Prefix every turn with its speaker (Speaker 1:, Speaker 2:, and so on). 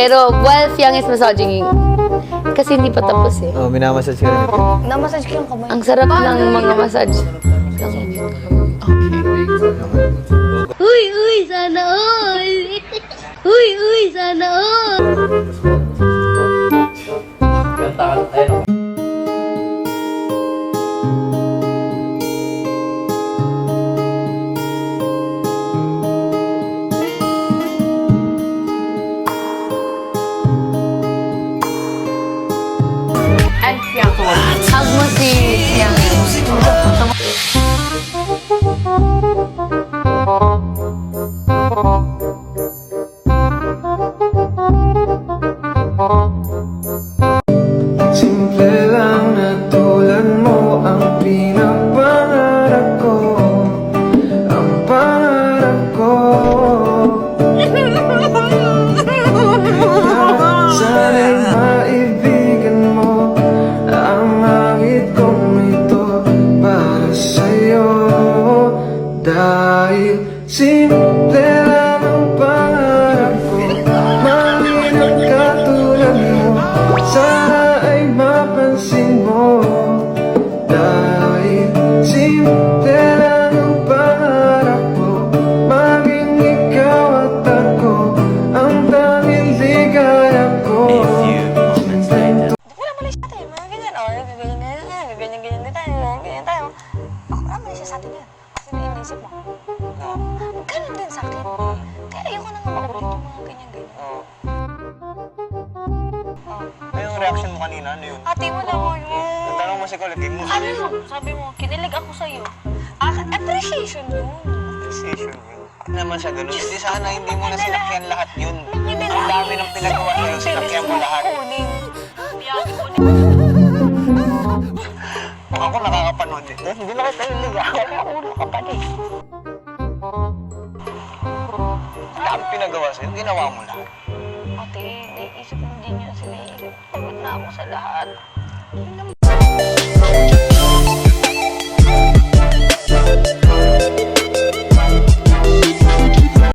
Speaker 1: Pero while Fiang is massaging, kasi hindi pa tapos eh.
Speaker 2: Oh, minamassage ka rin.
Speaker 3: Namassage ko yung kamay.
Speaker 1: Ang sarap ng mga massage.
Speaker 4: Uy, uy, sana all! Uy, uy, sana all!
Speaker 1: And Fiang, hug mo si Fiang.
Speaker 5: Simple lang na tulad mo ang pinapangarap ko. Ang pangarap ko. Sana'y maibigan mo ang langit kong ito para sa'yo. Dahil simple lang ang pangarap ko. Malinang katulad mo, sana ay mapansin mo. Dahil simple lang ang pangarap ko, maging ikaw at ako ang tanging ligaya ko.
Speaker 3: Wala mali siya tayo, mga ganyan. O, ganyan tayo. Ako wala mali siya sa atin yan. Kasi may inisip mo. Ganun din sa akin. Kaya ayoko na nga makulit yung mga ganyan-ganyan.
Speaker 2: Yung reaction mo kanina, ano yun?
Speaker 3: Ate mo na mo yun.
Speaker 2: Tanong mo si Colette mo.
Speaker 3: Ano yun? Sabi mo, kinilig ako sa'yo. Appreciation yun.
Speaker 2: Appreciation yun. Hindi naman siya ganun. Hindi sana hindi mo na sinakyan lahat yun.
Speaker 3: Hindi
Speaker 2: Ang dami ng pinagawa sa'yo, sinakyan mo lahat.
Speaker 3: Kunin.
Speaker 2: Kung ako nakakapanood eh. Hindi na kita yung liga.
Speaker 3: Kaya ulo ka pa din.
Speaker 2: Ang dami pinagawa sa'yo, ginawa mo lahat.
Speaker 3: Ate, naisip mo din yun sila. Pagod na ako sa lahat. Yun lang